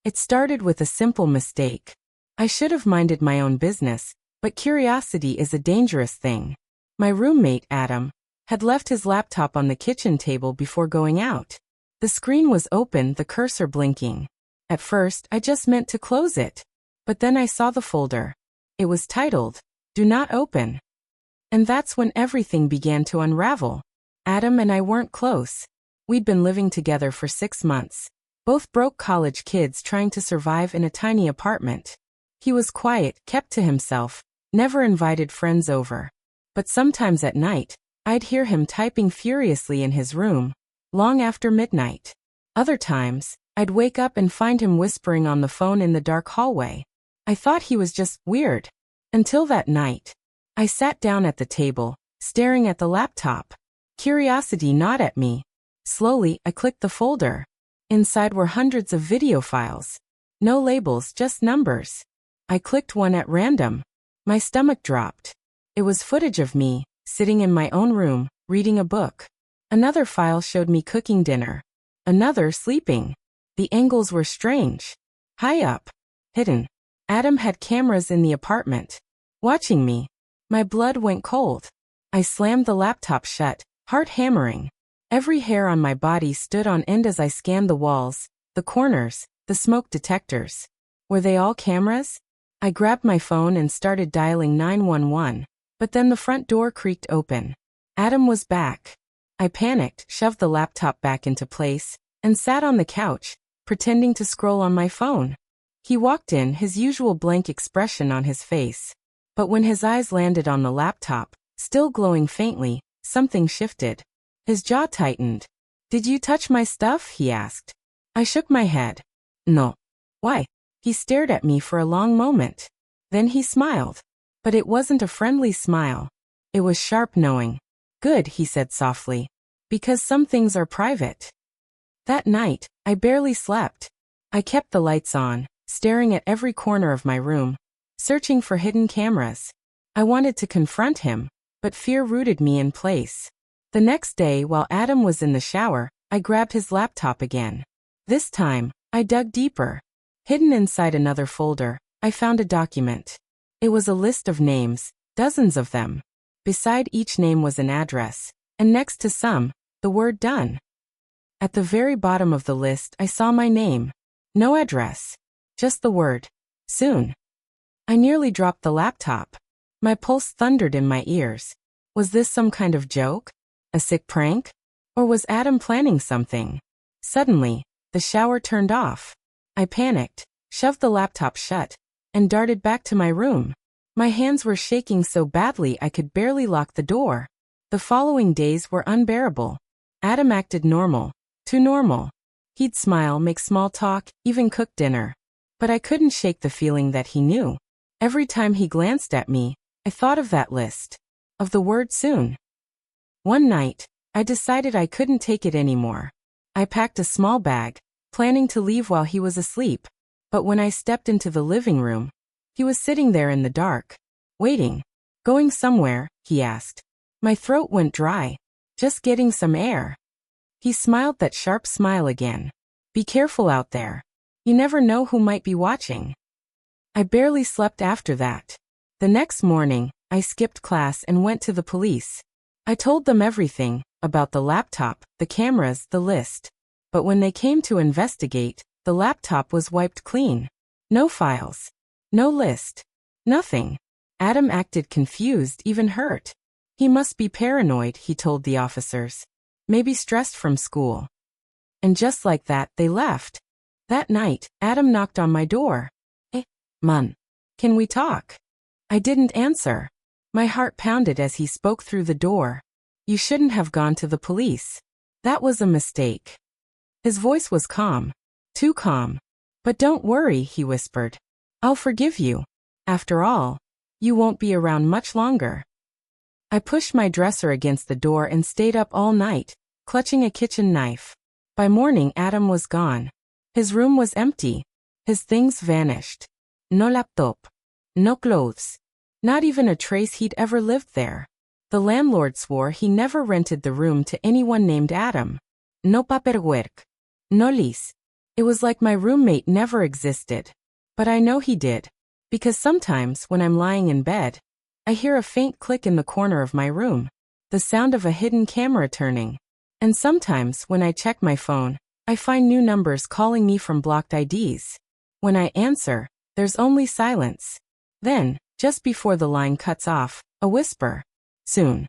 It started with a simple mistake. I should have minded my own business, but curiosity is a dangerous thing. My roommate, Adam, had left his laptop on the kitchen table before going out. The screen was open, the cursor blinking. At first, I just meant to close it. But then I saw the folder. It was titled, "Do Not Open." And that's when everything began to unravel. Adam and I weren't close. We'd been living together for 6 months. Both broke college kids trying to survive in a tiny apartment. He was quiet, kept to himself, never invited friends over. But sometimes at night, I'd hear him typing furiously in his room, long after midnight. Other times, I'd wake up and find him whispering on the phone in the dark hallway. I thought he was just weird. Until that night. I sat down at the table, staring at the laptop. Curiosity gnawed at me. Slowly, I clicked the folder. Inside were hundreds of video files. No labels, just numbers. I clicked one at random. My stomach dropped. It was footage of me, sitting in my own room, reading a book. Another file showed me cooking dinner. Another sleeping. The angles were strange. High up. Hidden. Adam had cameras in the apartment. Watching me. My blood went cold. I slammed the laptop shut, heart hammering. Every hair on my body stood on end as I scanned the walls, the corners, the smoke detectors. Were they all cameras? I grabbed my phone and started dialing 911, but then the front door creaked open. Adam was back. I panicked, shoved the laptop back into place, and sat on the couch, pretending to scroll on my phone. He walked in, his usual blank expression on his face. But when his eyes landed on the laptop, still glowing faintly, something shifted. His jaw tightened. "Did you touch my stuff?" he asked. I shook my head. "No." "Why?" He stared at me for a long moment. Then he smiled. But it wasn't a friendly smile. It was sharp, knowing. "Good," he said softly. "Because some things are private." That night, I barely slept. I kept the lights on, staring at every corner of my room, searching for hidden cameras. I wanted to confront him, but fear rooted me in place. The next day, while Adam was in the shower, I grabbed his laptop again. This time, I dug deeper. Hidden inside another folder, I found a document. It was a list of names, dozens of them. Beside each name was an address, and next to some, the word "done." At the very bottom of the list, I saw my name. No address. Just the word, "soon." I nearly dropped the laptop. My pulse thundered in my ears. Was this some kind of joke? A sick prank? Or was Adam planning something? Suddenly, the shower turned off. I panicked, shoved the laptop shut, and darted back to my room. My hands were shaking so badly I could barely lock the door. The following days were unbearable. Adam acted normal, too normal. He'd smile, make small talk, even cook dinner. But I couldn't shake the feeling that he knew. Every time he glanced at me, I thought of that list. Of the word "soon." One night, I decided I couldn't take it anymore. I packed a small bag, planning to leave while he was asleep. But when I stepped into the living room, he was sitting there in the dark, waiting. "Going somewhere?" he asked. My throat went dry. "Just getting some air." He smiled that sharp smile again. "Be careful out there. You never know who might be watching." I barely slept after that. The next morning, I skipped class and went to the police. I told them everything, about the laptop, the cameras, the list. But when they came to investigate, the laptop was wiped clean. No files. No list. Nothing. Adam acted confused, even hurt. He must be paranoid, he told the officers. Maybe stressed from school. And just like that, they left. That night, Adam knocked on my door. Man, can we talk?" I didn't answer. My heart pounded as he spoke through the door. "You shouldn't have gone to the police. That was a mistake." His voice was calm. Too calm. "But don't worry," he whispered. "I'll forgive you. After all, you won't be around much longer." I pushed my dresser against the door and stayed up all night, clutching a kitchen knife. By morning, Adam was gone. His room was empty. His things vanished. No laptop. No clothes. Not even a trace he'd ever lived there. The landlord swore he never rented the room to anyone named Adam. No paperwork. No lease. It was like my roommate never existed. But I know he did. Because sometimes when I'm lying in bed, I hear a faint click in the corner of my room, the sound of a hidden camera turning. And sometimes when I check my phone, I find new numbers calling me from blocked IDs. When I answer, there's only silence. Then, just before the line cuts off, a whisper. Soon.